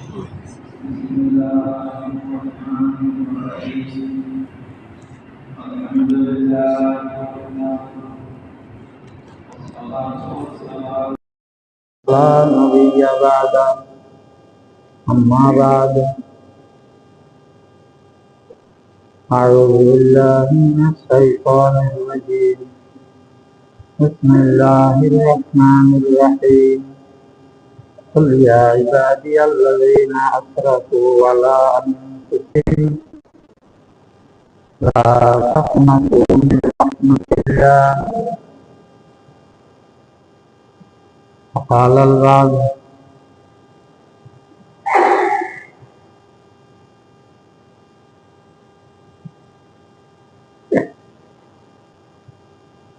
بسم الله الرحمن الرحيم الحمد لله والصلاة والسلام لا نبي بعد أما بعد أعوذ بالله من الشيطان الرجيم بسم الله الرحمن الرحيم قل يا عبادي الذين أسرفوا على أنفسهم لا تقنطوا من رحمة الله وقال البعض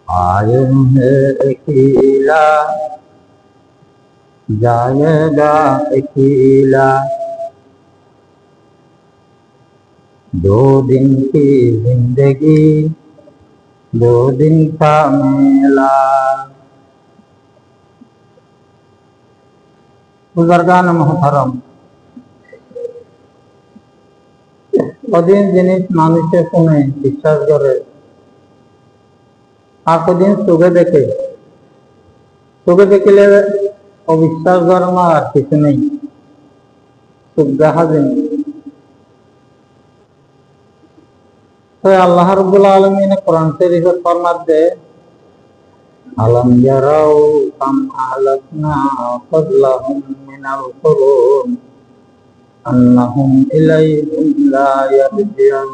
आयम है अकेला जाएगा अकेला 2 दिन की जिंदगी 2 दिन का मेला बुजुर्गान मोहतरम কদিন জিনিস মানুষে শুনে বিশ্বাস করে আর কদিন চোখে দেখে চোখে দেখলে অবিশ্বাস করার আর কিছু নেই চোখ দেখা জিনিস তো আল্লাহ রাব্বুল আলামিন কোরআন শরীফে ফরমান দেয় আলম ইয়ারাউ কাম আহলাকনা ক্বাবলাহুম মিনাল কুরুন আন্নাহুম ইলাইহিম লা ইয়ারজিউন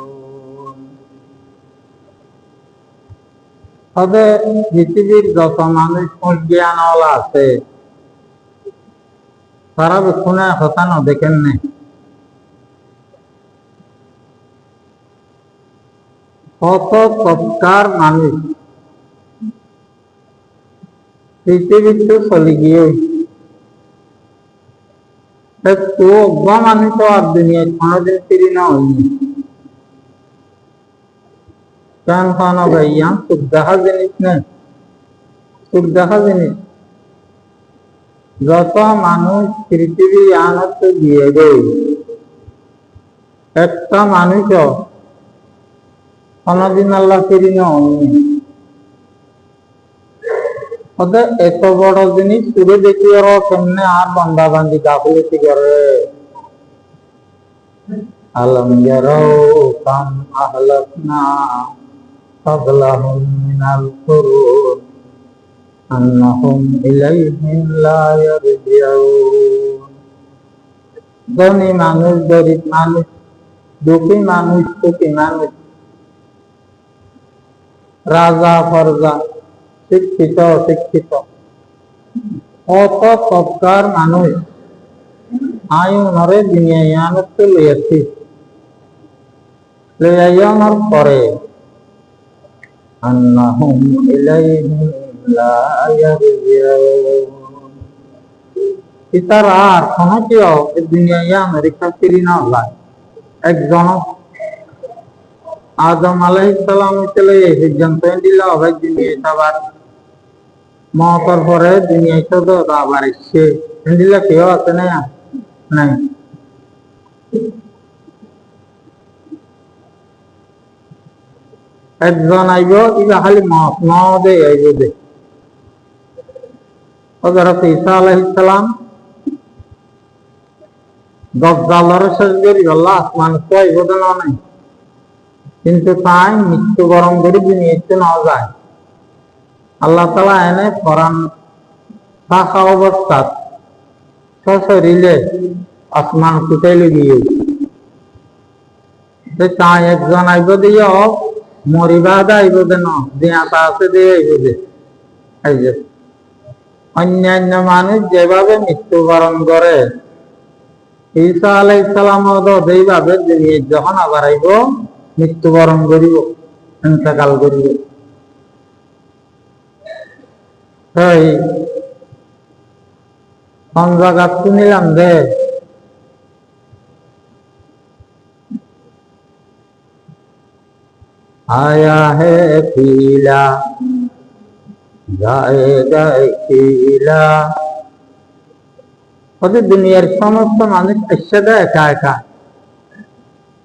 তবে পৃথিবীর যত মানুষ জ্ঞানওয়ালা আছে তারা শুনে হতানো দেখেন না কত সৎকার মানুষ পৃথিবীতে চলে গিয়ে তো মানুষ তো আর দুনিয়ায় কোনোদিন ফিরি না হয়নি কারণ খানা ভাইয়া সুখ দেখা জিনিস না সুখ দেখা জিনিস যত মানুষ পৃথিবী আনত দিয়ে গই একটা মানুষও কোনদিন আল্লাহ ফিরি না হয়নি ওদের এত বড় জিনিস শুরু দেখি ওরা কেমনে আর বান্দা বান্দি গাফিলতি করে আলম ইয়ারাউ কাম আহলাকনা ক্বাবলাহুম মিনাল কুরুন আন্নাহুম ইলাইহিম লা ইয়ারজিউন ধনী মানুষ গরিব মানুষ দুঃখী মানুষ সুখী মানুষ রাজা প্রজা শিক্ষিত অশিক্ষিত কত সৎকার মানুষ আয়ু নরে দুনিয়ায় আনত লইয়াছি লইয়ানোর পরে আন্নাহুম ইলাইহিম লা ইয়ারজিউন ইতার আর কোনো কেউ দুনিয়ায় আমেরিকা ফিরি না হয় একজন আদম আলাইহিস সালাম চলে এই সিদ্ধান্ত দিল আবার দুনিয়ায় আবার মওতের পরে দুনিয়ায় তো আবার এসে দিল কেউ আছে না নাই একজন আইব ইবা খালি মত নদে আইব দে হযরত ঈসা আলাইহিস সালাম দজ্জালের শেষ করি আল্লাহ আসমান তো আইব না নাই কিন্তু তাই মৃত্যুবরণ করে দুনিয়াতে না যায় আল্লাহ তাআলা এনে কোরআন থাকা অবস্থাত সশরীরে আসমান কুটাইলে গিয়ে তাই একজন আইব দিয়ে মরিবাদ আইব দেন দেয়াতা আছে দিয়ে আইব দে এই যে অন্যান্য মানুষ যেভাবে মৃত্যুবরণ করে ঈসা আলাইহিস সালাম যেইভাবে দুনিয়ায় যখন আবার আইব মৃত্যুবরণ করিব ইন্তেকাল করিব এই কোন জায়গা শুনিলাম দে आया है अकेला जाएगा अकेला ওদের দুনিয়ার সমস্ত মানুষ একসাথে একা একা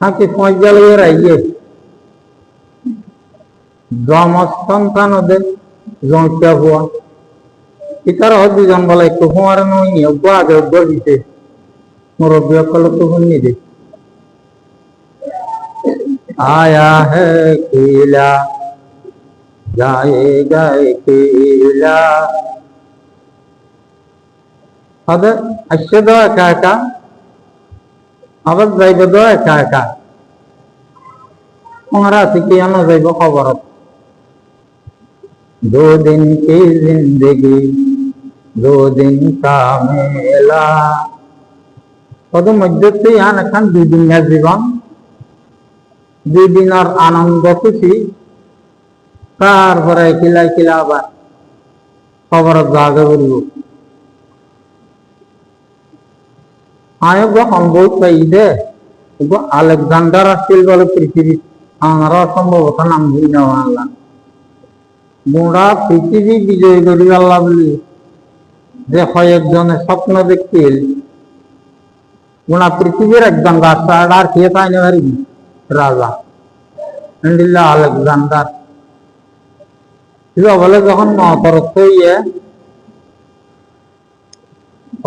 নাকি পঁয়তাল্লিশ রাইয়ে যমজ সন্তান ওদের জমটা হওয়া ইতার দুজন বলে একটু হুঁয়ার নই আগে দিতে মুরব্বী সকল তো শুনি দে आया है केला जाएगा केला അത് അശ്വതോ എക്കാക്ക আবার যাইব দো একা একা ওরা শিখিয়ানো যাইব খবরত दो दिन की जिंदगी दो दिन का मेला ওদের মধ্যে ইয়ান এখন 2 দিনের জীবন 2 দিনের আনন্দ খুশি তারপরে কিলা কিলা আবার খবরত জাগে বলব আয়োগ সম্ভব পাই দে আলেকজান্ডার আসছিল বলে পৃথিবী আমরা সম্ভবত নাম ভুল নেওয়া আনলাম গোড়া পৃথিবী বিজয় করি আল্লাহ বলি যে কয়েকজনে স্বপ্ন দেখছিল গোড়া পৃথিবীর একজন রাস্তা আর কে পাই না পারিবি রাজা আলেকজান্ডার বলে যখন মতরত ইয়ে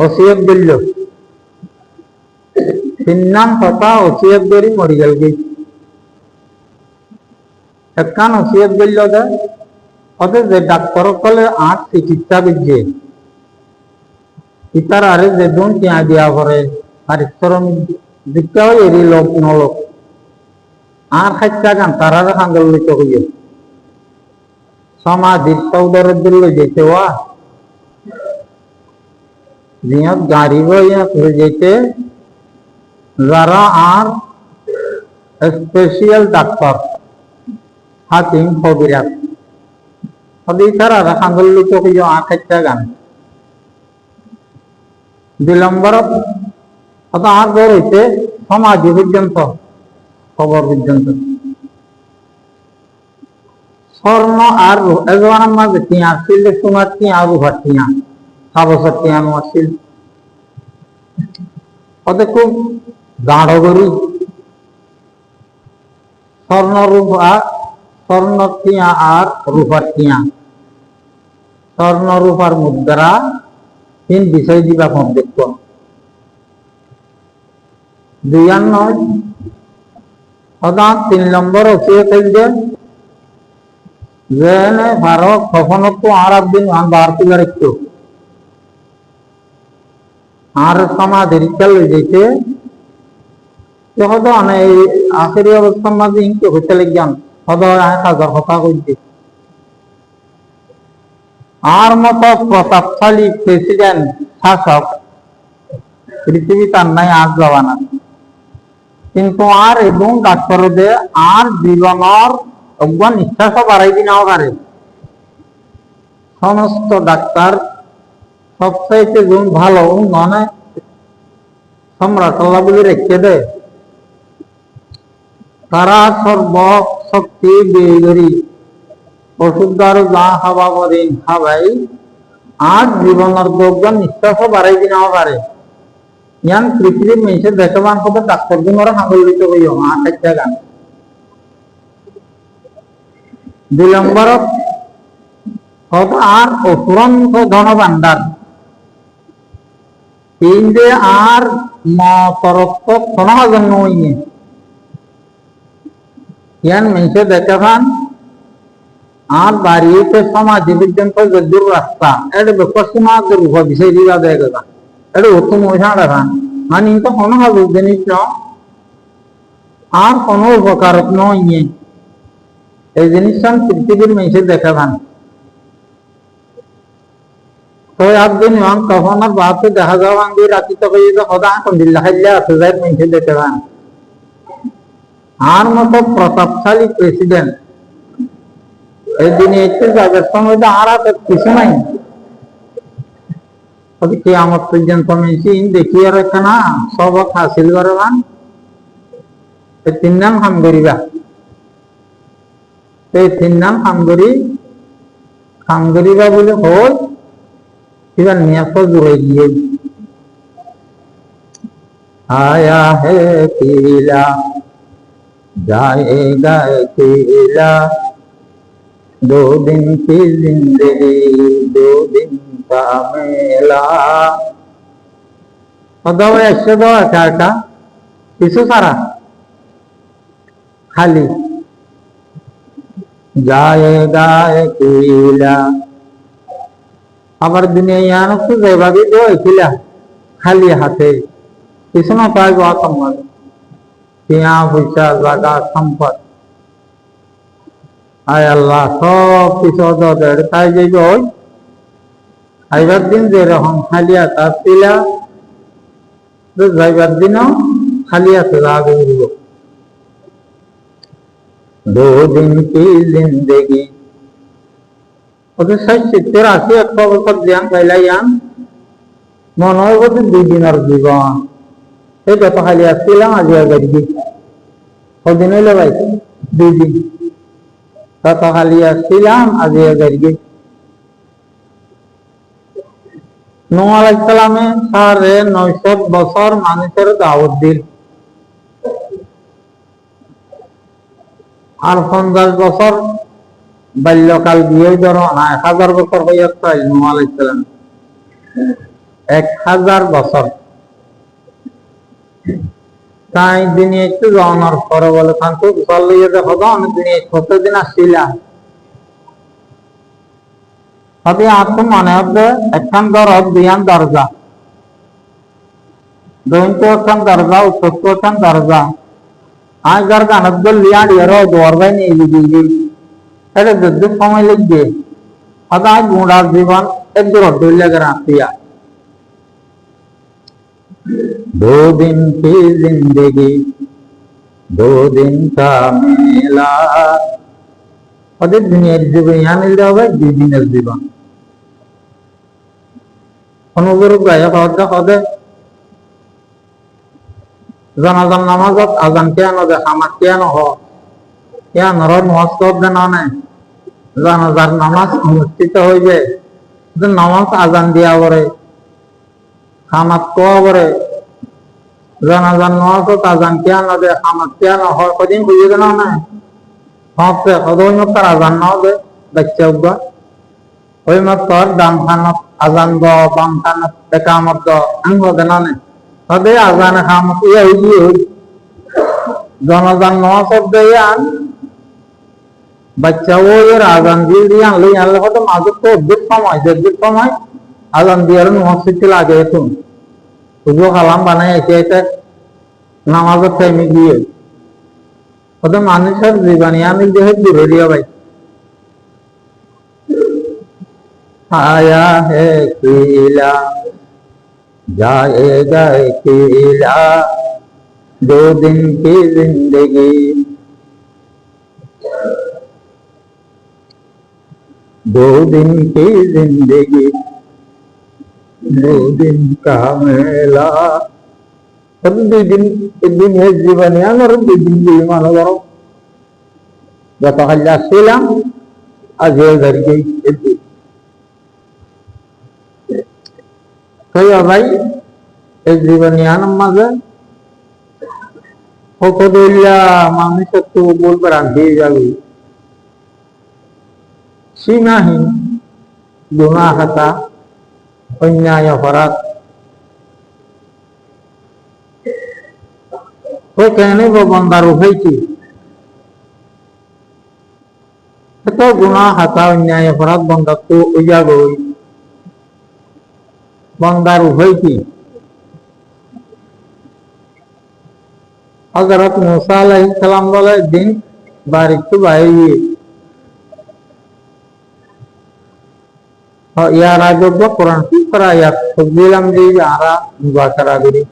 ওসিয়ত দিল তিন কথা ওসিয়ত করি মরি গেল গই একখান ওসিয়ত দিল দে ওদের যে ডাক্তার কলে আট চিকিৎসা বিদ্যে ইতার আরে যে দুন টিয়া দিয়া করে পারিশ্রমিক দিকটাও এরি লোক নলোক আর খাইটা গান তারা খাঙ্গল লিত হইয়ে সমাধির সৌদরের দিল যেতে ওয়া জিয়াত গাড়ি বইয়া যেতে যারা আর স্পেশাল ডাক্তার হাকিম হবিরাত হবি তারা খাঙ্গল লিত হইয়ে আর খাইটা গান 2 নম্বর অত আর গড় হইতে সমাধি পর্যন্ত খবর পর্যন্ত স্বর্ণ আর এজনের মাঝে টিয়া ছিল সোনার টিয়া আর রূপার টিয়া সাবসের টিয়া আসছিল ওতে খুব গাঢ় করি স্বর্ণ টিয়া আর রূপার টিয়া স্বর্ণ রূপার মুদ্রা 3 বিষয় দিবা কম দেখব 2 অদা 3 নম্বর ওসিয়ত হইছে যেনে ভারত কখনো তো আর একদিন বার তুলে রাখতো আর সমাধির চল যেতে যখন এই আখেরি অবস্থার মাঝে ইনকে হইতে লাগলাম সদা 1000 কথা কইছে আর মতো প্রতাপশালী প্রেসিডেন্ট শাসক পৃথিবী তার নাই আজ জবানা কিন্তু আর এবং ডাক্তারদের আর জীবনের অজ্ঞান নিঃশ্বাস বাড়াই দিনাও পারে সমস্ত ডাক্তার সবচাইতে গুণ ভালো মানে সম্রাট আল্লাহ বলে রেখে দেয় তারা সর্বশক্তি বিয়ে করি ওষুধ আরো যা খাওয়া করেন খাবাই আর জীবনের অজ্ঞান নিঃশ্বাস বাড়াই দিনাও পারে ইয়ান পৃথিবীর মেয়েছে দেখবান কত ডাক্তার গুণরা হাঙ্গল দিতে হইও আটটা গান 2 নম্বর কত আর অফুরন্ত ধন ভান্ডার 3 দে আর মতরক্ত সনহাজন নইয়ে ইয়ান মেয়েছে দেখবান আর বাড়িতে সমাধি পর্যন্ত যদুর রাস্তা এটা পশ্চিমা দুর্ভ বিষয় দিবা দেখবা এটা উত্তম মশাড়া খান মানে তো কোনো ভাবে জিনিস ন আর কোনো উপকার নয় এই জিনিসটা পৃথিবীর মেয়েছে দেখা ভান তো একদিন তখন আর বাহাতে দেখা যাওয়া আঙ্গি রাতি তো সদা কন্দিল্লা খাইলে আছে যাই মেয়েছে দেখে ভান আর মতো প্রতাপশালী প্রেসিডেন্ট এই দিনে একটু যাবের সময় আর কিছু নাই কিয়ামত পর্যন্ত মেশিন দেখি আর না সব হাসিল করে মান 3 নাম হাম করিবা এই 3 নাম হাম করিবা বলে হল এবার নিয়াস জুড়ে গিয়ে आया है पीला जाएगा अकेला 2 दिन की जिंदगी 2 दिन का मेला দাও একশো দাও একা একা কিছু সারা খালি जाएगा अकेला আবার দুনিয়া তো যেভাবে দেও একিলা খালি হাতে কিছু না পাইব তোমার টিয়া পয়সা জায়গা সম্পদ আয় আল্লাহ সব কিছু ওদের তাই যাইব ওই আইবার দিন যেরকম খালি হাতে ছিলা যাইবার দিনও খালি হাতে যাবে 2 दिन की जिंदगी ওদের 60-83 একটা বছর জ্ঞান পাইলাইয়ান মনে হয় বলতে 2 দিনের জীবন এই যত খালি আসছিলাম আজ গাড়ি কদিন হইলো ভাই 2 দিন তত খালি আসছিলাম আজ গাড়ি নূহ আলাইহিস সালামে 950 বছর মানুষের দাওয়াত দিল আর 50 বছর বাল্যকাল দিয়ে ধরো 1000 বছর হয়ে যায় নূহ আলাইহিস সালাম 1000 বছর তাই দিনে একটু জানার পরে বলে কান্তু চলিয়ে দেখো তো অনেক দিনে কতদিন আসছিলাম তবে আত্ম মনে হবে একখান দিয়ান দরজা দৈন্ত একখান দরজা উত্তর একখান দরজা আগার গানত লিয়ান এরো দরজাই নিয়ে দিবি এটা যদি সময় লাগবে আদা গুণার জীবন একদম অড্ডল লাগে রাতিয়া 2 दिन की जिंदगी 2 दिन का मेला ওদের দুনিয়ার জীবন ইয়ানিল হবে 2 দিনের জীবন অনুগুরু গায়ে হদা হদে জানাজান নামাজত আজান কেন দে হামাত কেন হ কেন রন ওয়াসত দেন না জানাজার নামাজ অনুষ্ঠিত হইবে নামাজ আজান দিয়া পরে হামাত কোয়া পরে জানাজান নামাজত আজান কেন দে হামাত কেন হয় কদিন বুঝে দেন না হতে কদই মত আজান না দে বাচ্চা উবা ওই মত দাম খানত আজান দ বাম খানত বেকামত দ আঙ্গ দেন না তবে আজান খামত ইয়া হইলি হই জানাজান নামাজত দেয়ান বাচ্চা ওই আজান দিয়ে দিয়ে আনলে আনলে হয়তো মাঝে তো অদ্ভুত সময় আজান দিয়ে মসজিদে লাগে এখন পুজো কালাম বানাই এসে নামাজের টাইমে গিয়ে ওদের মানুষের জীবনী আমি দেহ দূরে দিয়া ভাই আয়া হে কিলা जाएगा अकेला 2 दिन की जिंदगी 2 दिन की जिंदगी 2 दिन का मेला तब 2 दिन एक दिन है जीवन है और 2 दिन जीवन है जब हल्ला सेला आज घर गई कहियो भाई এই জীবনিয়ান মাঝে কতদিল্লা মানুষের তো বলবে রাখতে যাবে সীমাহীন গুনাহতা অন্যায় অপরাধ ওই কেন বন্দার উঠেছি এত গুনাহতা অন্যায় অপরাধ বন্দার তো উজাগো বন্দার উঠেছি हजरत मूसा अलैहिस्सलाम बोले दिन बारिश तो भाई और यार आज जो कुरान की परायत फजीलम दी यारा मुबाशरा करी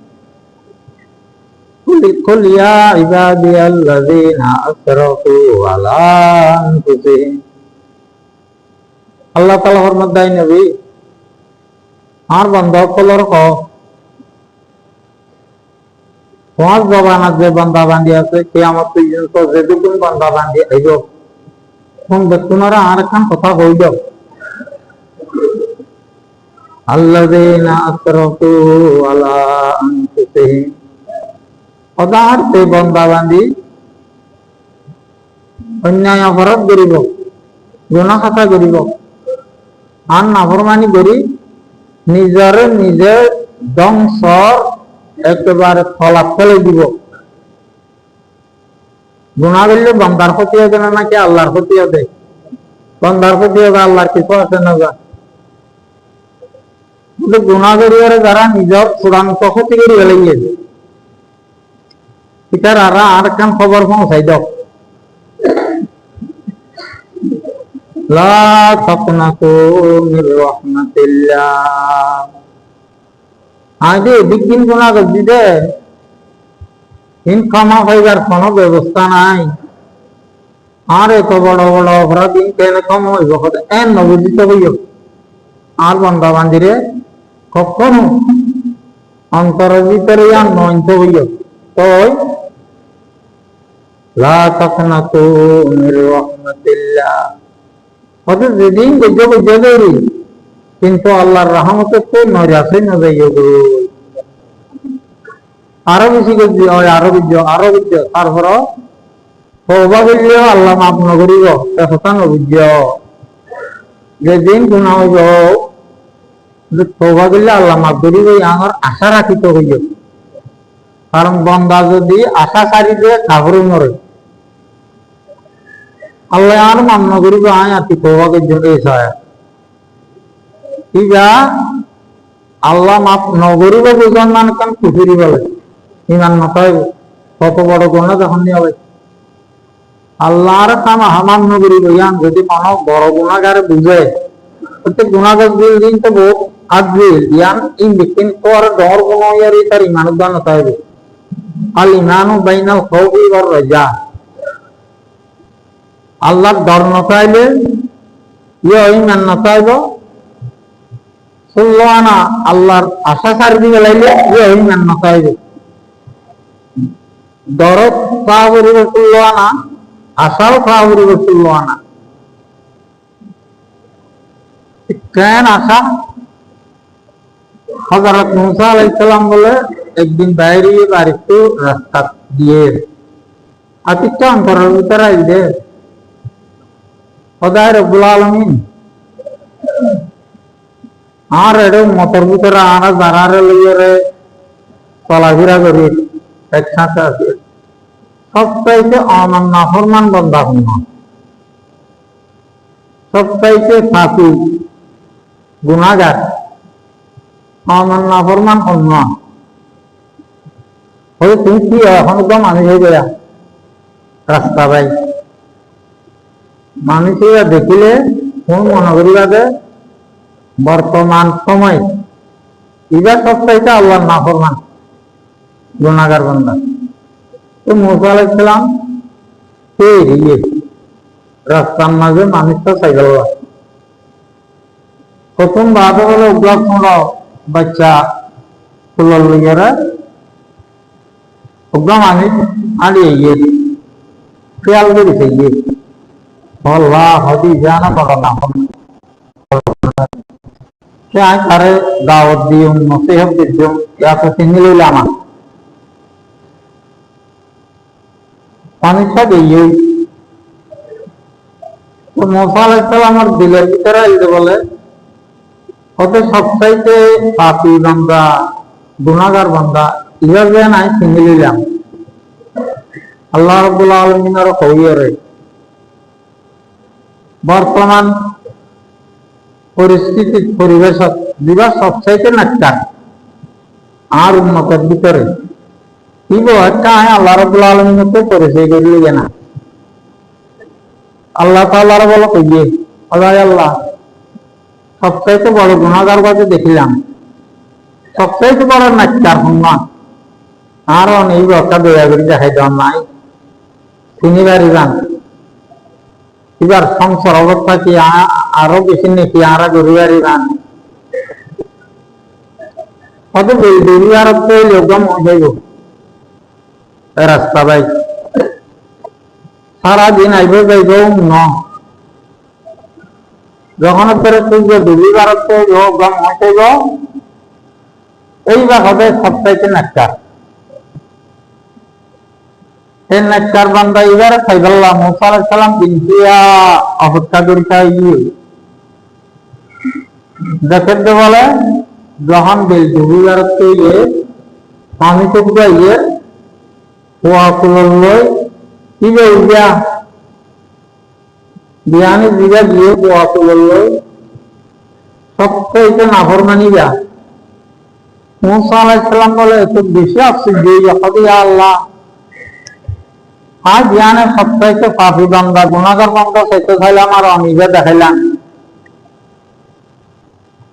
कुल या इबादी अल्लज़ीना असरफू अला अनफुसिहिम अल्लाह ताला फरमात दाई नबी আর বান্দা কলর ক তোমার জবানা যে বান্দা বান্দি আছে কিয়ামত পর্যন্ত যেটুকুন বান্দা বান্দি আইব কোন তোমার আর খান কথা হইল আল্লাযীনা আসরাফু আলা আনফুসিহিম সদাহতে বন্দা বান্ধি অন্যায় অপরাধ করিব, গুনাহ খাতা করিব, আর নাফরমানি করি নিজরে নিজে ধ্বংস একেবারে ফলাপ ফেলে দিব। গুনাহ করলে বন্দার ক্ষতি হবে না নাকি আল্লাহর ক্ষতি হবে? বন্দার ক্ষতি হবে, আল্লাহর কিছু আছে না যা। কিন্তু গুনাহ করিবারে যারা নিজের চূড়ান্ত ক্ষতি করে ফেলে এটার আর কান খবর পৌঁছাই দাও। লা তাকনাতু মির রাহমাতিল্লাহ। আগে বিজ্ঞান গুনাহ করছি দে ক্ষমা পাইবার কোনো ব্যবস্থা নাই। আর এত বড় বড় অপরাধ কেন ক্ষমা হইব? এন নবুঝিত হইব আর বন্ধা বান্ধিরে কখনো অন্তরের ভিতরে আর নয়ন্ত হইব। তো লা তাকনাতু মির রাহমাতিল্লাহ। অর্থাৎ যেদিন বুঝে দেরি কিন্তু আল্লাহর রহমতের তো নৈরাশই না যাইও। আরো বেশি করছি আরো বুঝ তারপর তওবা করলেও আল্লাহ মাফ নকরিব কথা নবুঝ। যেদিন গুনাহ হইব তওবা করলে আল্লাহ মাফ করিব আমার আশা রাখিত হইব। কারণ বন্দা যদি আশা ছাড়ি দিয়ে কাবরে মরে আল্লাহ আর মাফ নকরিব। আয় আর তওবা করতে এসে ইয়া আল্লাহ মাফ নকরিব বুঝান মান কান কুফরি বলে ইমান নয়। কত বড় গুনাহ যখন নিয়ে হবে আল্লাহর কাম হামান নগরী বইয়ান যদি কোনো বড় গুণাগারে বুঝে গুণাগার দিন তো বহুত আজবিল ইয়ান ইন বিকিন তোর ডর গুণাগারি তার ইমানের দান হতে আল ইমানু বাইনাল খাউফি ওয়ার রাজা। আল্লাহর ডর নতাইলে ইয়া ইমান নতাইব সুল্লানা আল্লাহর আশা ছাড় দিয়ে লাইলে ইয়া ইমান নতাইব। দরদ পাওয়ারি সুল্লানা আশাও পাওয়ারি সুল্লানা। কেন আশা? হযরত মুসা আলাইহিস সালাম বলে একদিন বাইরে বাড়িতে রাস্তা দিয়ে আতিকটা অন্তরের ভিতরে আইলে খোদায় রব্বুল আলামিন আর এর মতর ভিতরে আনা জানারে লইরে চলাফেরা করি একসাথে আছে সবচাইতে অমান্য ফরমান বন্ধা হন, সবচাইতে ফাঁকি গুণাগার অমান্য ফরমান অন্য হলে তুমি কি এখন তো মানুষ হয়ে গেয়া রাস্তা ভাই মানুষেরা দেখিলে কোন মনে করিবা যে বর্তমান সময় এবার সবচাইতে আল্লাহর নাফরমান গুণাগার বান্দা। তো মুসা আলাইহিস সালাম রাস্তার মাঝে মানুষটা সাইকেল প্রথম বাধা হলো বাচ্চা ফুলার লইয়ারা মানুষ আড়িয়ে গিয়ে খেয়াল করেছে গিয়ে হল্লা হদি জানা বড় না क्या करे दावत दी नसीहत दी या तो सिंगल लामा মানুষটা দিয়ে তো মুসা আলাইহিস সালামের দিলের ভিতরে আইতে বলে কত সবচাইতে পাপী বান্দা গুনাহগার বান্দা ইয়া যে নাই সিঙ্গেল লাম আল্লাহ রাব্বুল আলামিনের কইরে বর্তমান পরিস্থিতি পরিবেশ দিবা সবচাইতে নাট্টা আর উন্নতের ভিতরে আল্লাহ রাব্বুল আলামিনের তো পরিচয় করিলে না আল্লাহ তাআলার বলো কইয়ে আল্লাহ সবচাইতে বড় গুনাহগার কাছে দেখিলাম সবচাইতে বড় নাট্টার হন্না আর অনেক একটা দয়া করে দেখাই দেওয়ার নাই তিনি বাড়ি যান এবার সংসার অবস্থা কি আরো বেশি নাকি আরা গরিবারি গান কত গরিবার লোকম যাইব রাস্তা ভাই সারাদিন আইব যাইব ন যখন গরিবার লোকম হইব এইবার হবে সবচাইতে নাট্টা এই নেককার বান্দা এবারে খাইবাল্লাহ মুসা আলাইহিস সালাম বিনতিয়া অপেক্ষা করি খাইয়ে দেখতে বলে যখন বেল ডুবিবার তৈরি পানি তো গাইয়ে কুয়া কুলই ইবে ইয়া বিয়ানি দিগা গিয়ে কুয়া কুলই সবটাইতে নাফরমানি যা মুসা আলাইহিস সালাম বলে এত বেশি আফসোস দিয়ে যখন আল্লাহ আজ জ্ঞানের সবচাইতে পাপী বান্দা গুনাহগার বান্দা চাইতে চাইলাম আর আমি যে দেখাইলাম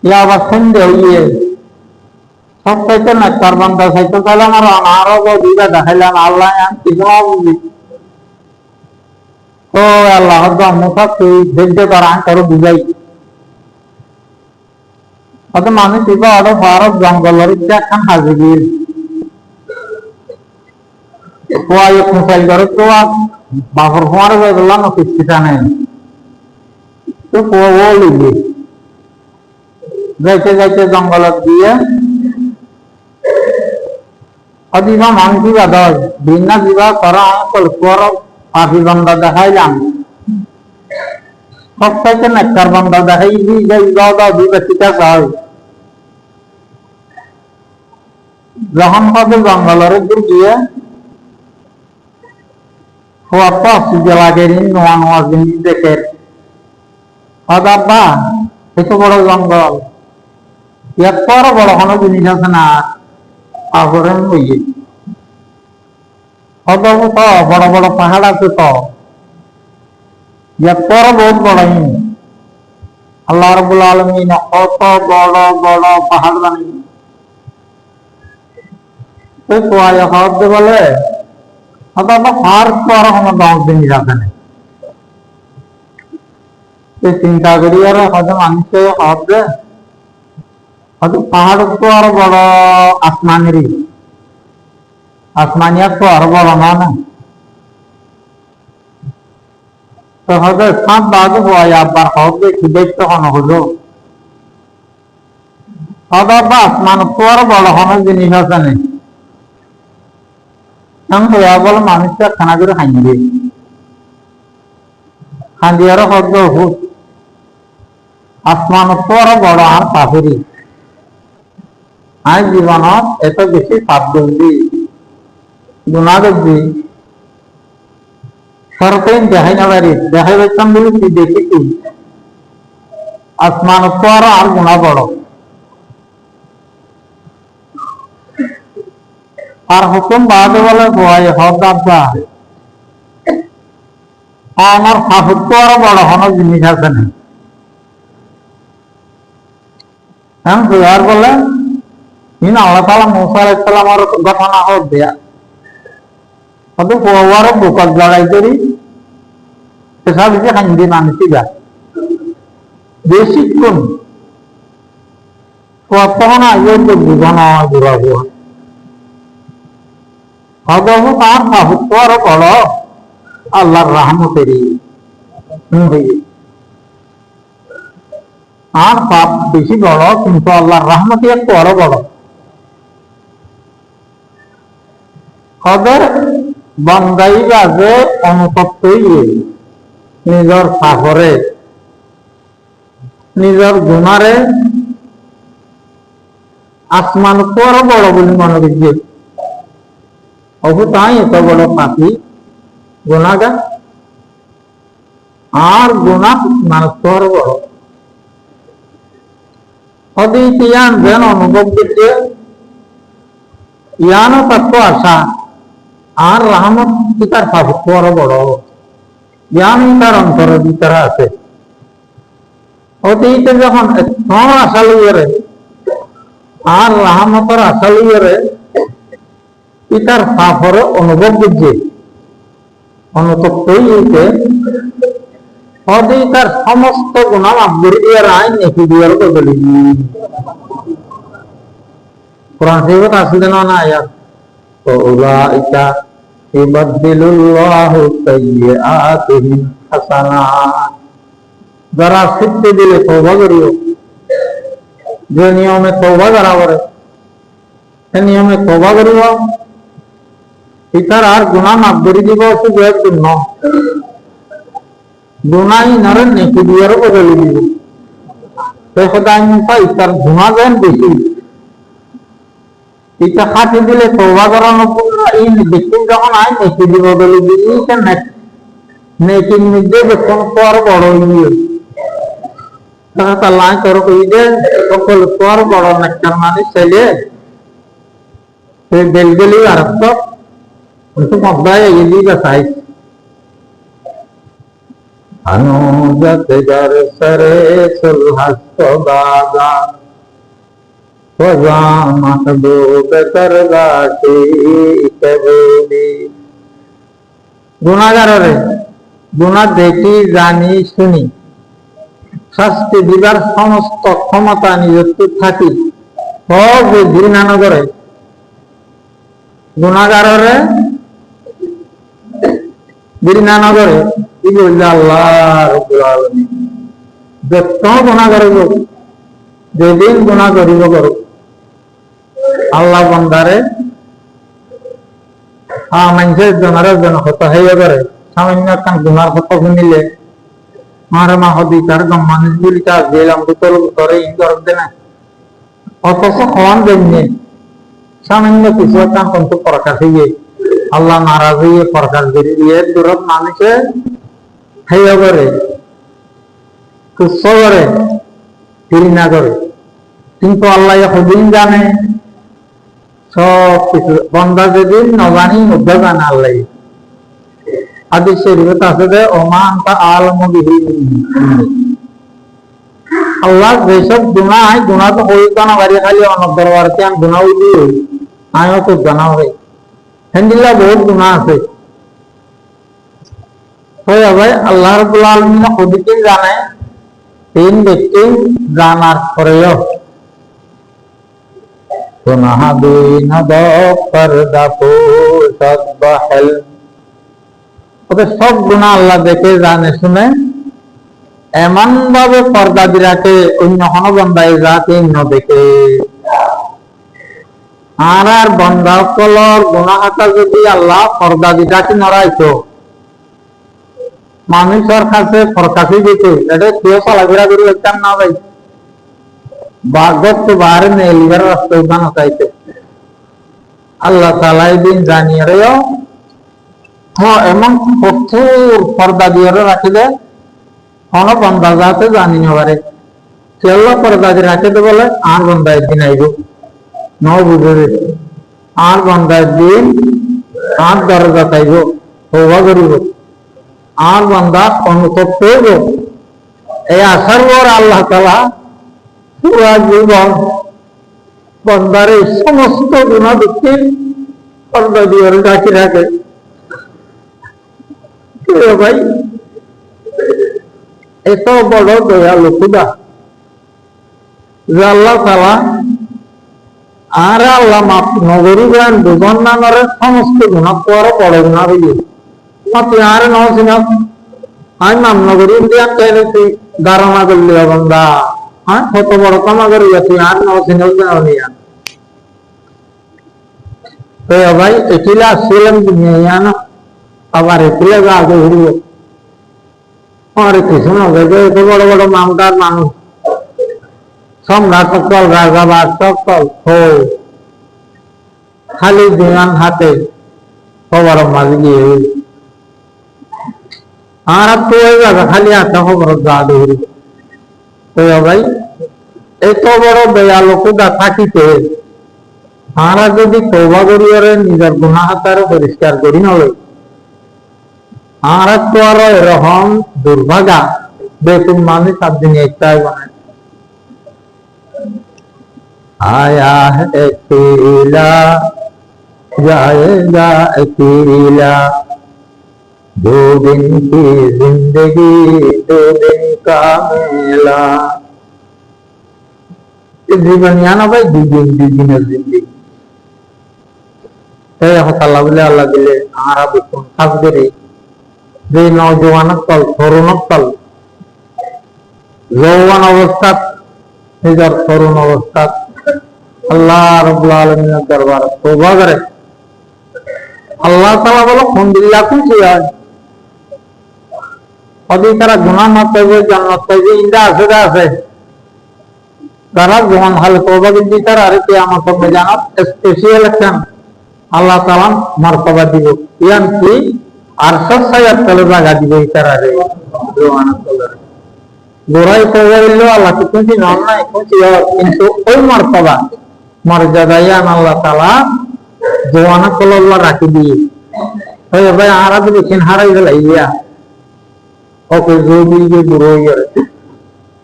ইয়া আবার সন্দেহ ইয়ে সবচাইতে নেককার বান্দা চাইতে চাইলাম আর আরো দিবা দেখাইলাম আল্লাহ কিছু বুঝি ও আল্লাহ মুখা তুই ধৈর্য কর আরো বুঝাই অত মানুষ দিবা আরো ভারত জঙ্গলের ইচ্ছা একখান হাজির কুয়ায় খুঁচাই করে তো বাপর কুয়ারে বেরোলাম কিস্তিটা নেই তো কুয়া ও লিখবে যাইতে যাইতে জঙ্গলত দিয়ে অদিবা মানসি বাদয় বিনা দিবা করা কুয়ার পাখি বান্দা দেখাইলাম সবচাইতে নেককার বান্দা দেখাই দি যাই দাও দিবা ঠিক আছে হয় যখন পাবে জঙ্গলের দূর গিয়ে Kuapa segala ini nuan jenis deket. Ada apa? Itu boro janggal. Ya para boro kono jenis sana. Aguran lagi. Ada apa? Boro pahada itu. Ya para boro ini. Allah Rabbul Alamin. Apa boro pahada ini. Itu ayah kau boleh. अथवा फार पर हम गांव दिन जाते हैं ये चिंता करिए रे हजम अंशे हाथ हजम पहाड़ तो और बड़ा आसमानी आसमानिया तो और बड़ा ना तो हजम सांप बाग हुआ या पर हाथ खिदेश तो होना हो जो अथवा आसमान तो और बड़ा होना जिन्हीं का नहीं বলে মানুষটা খানা করে খাইবে খান্দিয়ারও শব্দ হুট আসমান পর বড় আর পাপেরি আজ জীবনত এত বেশি পাপ করবি গুণা করবি সরকার দেখাই না পারি দেখাই পাইতাম বলে তুই দেখি তুই আসমান পর আর গুণা বড় আর হুকুম বাদে বলে ভয় হদাব্বা আমার সাহুত্ব আরো বড় হন জিনিস আছে না হ্যাঁ আর বলে আল্লাহ তাআলা মুসা আলাইহিস সালামের ঘটনা হোক দেয়া কত ওয়ারে বুকত জড়াই করি সব যে খান্দি মানসি যা বেশিক্ষণ কতক্ষণ আগে তো জীবন ঘুরাবো হবহু তার সাহুত্ব আরো বড় আল্লাহর রহমতেরই আর পাপ বেশি বড় কিন্তু আল্লাহর রহমতে একটু আরো বড় হদের বান্দাই বাজে অনুতপ্তই নিজের সাগরে নিজের গুণারে আসমান আরো বড় বলে মনে করছে তাই এত বড় পাপি গুণাগার আর গুণা মানুষ বড় হদি ইয়ান যেন অনুভব করছে ইয়ানও তত্ত্ব আশা আর রহমত কি তার পাপ বড় বড় জ্ঞান তার অন্তরের ভিতরে আছে অতীতে যখন আশা লইয়ে আর রহমতের আশা লইয়ে ইতার পাপরে অনুভব করছে অনুতপ্তই হইতে হদি তার সমস্ত গুণা মাফ করে দিয়ে রায় নেকি দিয়ার বদলি কোরআন শরীফত আসলে না আয়াত তো উলাইকা ইবাদদিলুল্লাহু সাইয়্যাতিহিম হাসানাত যারা সত্যি দিলে তওবা করিও যে নিয়মে তওবা করা করে সেই নিয়মে তওবা করিও ইতার আর গুণা মাফ করে দিব শুধু একদিন ন গুণা ইনারে নেকি দিয়ারও বদলে দিব সদাই পাই তার গুণা দেন বেশি এটা খাটি দিলে তওবা করানো এই ব্যক্তি যখন আয় নেকি দিব বদলে দিই নেকির মধ্যে যখন পর বড় ইয়ে তাহলে করো কই যে সকল পর বড় নেককার মানে ছেলে বেলবেলি আর তো মদ্দায় এগিয়ে বাসাই अनुजत गर सरे सुलहस्त बागा वजा महबूब करगाटी कबूली गुनागार रे गुना देखी जानी শুনি শাস্তি দিবার সমস্ত ক্ষমতা নিযুক্ত থাকি সব ঘৃণা নগরে গুনাগারে ঘৃণা নগরে কি বলছে আল্লাহ রাব্বুল আলামিন যত গুনাহ করিব যেদিন গুনাহ করিব করো আল্লাহ বান্দারে মানুষের জনের হত হয়ে করে সামান্য একটা গুনার হত শুনিলে মারে মা হদি তার মানুষগুলি কাজ দিলাম দুতল করে ইন্দর দেনা অথচ হওয়ান দেননি সামান্য কিছু একটা কিন্তু প্রকাশ হয়ে আল্লাহ নারাজ হয়ে প্রকাশ করে দিয়ে দূরত মানুষে হেয় করে তুচ্ছ করে ঘৃণা করে কিন্তু আল্লাহ হদিন জানে সব কিছু বন্দা যেদিন নজানি মধ্যে জানে আল্লাহ হাদিস শরীফে আছে যে ওমা আনতা আলামু বিহি আল্লাহ যেসব গুনাহ তো হইতো না বাড়ি খালি অনেক দরবার কেন গুনাহ হইলি আমিও তো জানা হয় হেন্দিল্লা বহুত গুনাহ আছে হয়ে ভাই আল্লাহ রাব্বুল আলামিন খুদিকে জানে তিন ব্যক্তি জানার পরেও গুনাহ বিন পর্দা সদবাহল ওকে সব গুনাহ আল্লাহ দেখে জানে শুনে এমন ভাবে পর্দা দিরাকে অন্য কোন বান্দায় যাতে ন দেখে আর বন্দা কলর গুনাহটা যদি আল্লাহ পর্দা দিরাকে নড়াইতো মানুষের কাছে প্রকাশই দিত এটা কেউ চলাফেরা করে দেখতাম না ভাই বাগত তো বাইরে নেই লিভার রাস্তা উঠান চাইতে আল্লাহ তাআলা দিন জানিয়ে রেও হ্যাঁ এমন প্রচুর পর্দা দিয়ে রাখি দেয় কোনো বন্দা যাতে জানি না পারে সেগুলো পর্দা দিয়ে রাখি দে বলে আর বন্দা একদিন আইব ন বুঝে আর বন্দা একদিন আর দরজা চাইব তওবা করিব আর বান্দা অনুভব করব এই আশার পর আল্লাহ তাআলা পুরা জীবন বান্দার এই সমস্ত গুনাহ দুঃখে পর্দা দিয়ে রাখি রাখে ভাই এত বড় দয়ালু খুদা যে আল্লাহ তাআলা আর আল্লাহ মাফ নগরী গান দুজন নামের সমস্ত গুনাহ পরে বড় গুনাহ হইল তুই আর নছিস আমি মাম নগরী দিয়া তুই ধারণা করলি বন্ধা হ্যাঁ কত বড় কামা করি তুই আর নছিস তো ভাই এটিলা আসছিলাম দুনিয়া না আবার এটিলা গা আগে ঘুরব আর কিছু না এত বড় বড় মামদার মানুষ সম্রাট সকল রাজাবাদ সকল হো খালি দিনান হাতে খবর মাঝে গিয়ে আর তো খালি হাতে খবর গা ধরি তো ভাই এত বড় দয়ালু খুদা থাকিতে আমরা যদি তওবা করি নিজের গুনাহ হাতারে পরিষ্কার করি নলে আর তো আর এরকম দুর্ভাগা বেকুম মানুষ সব দিন একটাই বানায় आया है अकेला जाएगा अकेला 2 दिन की जिंदगी 2 दिन का मेला জীবন না ভাই 2 দিনের জিন্দগি এই আল্লাহ বলে আল্লাহ দিলে আর বেকুম খাস করে যে নওজোয়ান কল তরুণ কল যৌবন অবস্থা নিজের তরুণ অবস্থা আল্লাহ রাব্বুল আলামিনের দরবারে তওবা করে আল্লাহ তাআলা বলে কোন দিল্লা খুশি হয় যদি তারা গুনাহ মাফ করবে জান্নাত পাইবে ইন্দা আছে তারা গুনাহ হাল করবে কিন্তু তারা আর কিয়ামত ময়দানত স্পেশাল একটা আল্লাহ তাআলা মর্তবা দিব ইয়ান কি আরশের ছায়ার তলে জায়গা দিব তারারে সুবহানাল্লাহ গোরাই কইলো আল্লাহ কিছু নাম নাই কিছু কিন্তু ওই মর্তবা মর্যাদায়ান আল্লাহ তাআলা জওয়ানা কল্লাহ রাখি দিয়ে ওই ভাই আরা দিন হারাই গেল ইয়া ওকে জোবি যে বুড়ো ইয়ার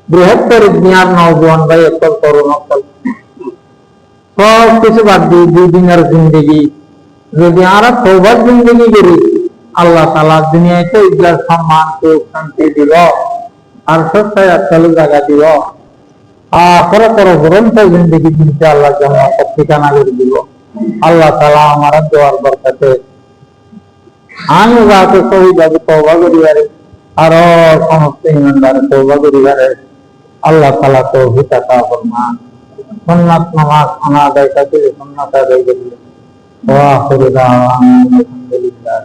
বৃহত্তর দুনিয়ার নওজোয়ান ভাই একল তরুণ অকল সব কিছু বাদ দিয়ে দুদিনের জিন্দগি যদি আরা তওবার জিন্দগি করি আল্লাহ তাআলা দুনিয়াতে ইজ্জত সম্মান সুখ শান্তি দিব আর সত্যায় চলে জায়গা দিব আখিরাতের গ্রন্থ জিন্দগি দিতে আল্লাহ জান্নাত ঠিকানা করে দিব আল্লাহ তাআলা আমার দোয়ার বরকতে আমি যাতে সহিভাবে তওবা করি আর সমস্ত ইমানদার তওবা করি আল্লাহ তাআলা তৌফিক আতা ফরমান সুন্নাত নামাজ আনা আদায় করলে সুন্নাত আদায় করলে ওয়া আখিরু দাওয়ানা আলহামদুলিল্লাহ।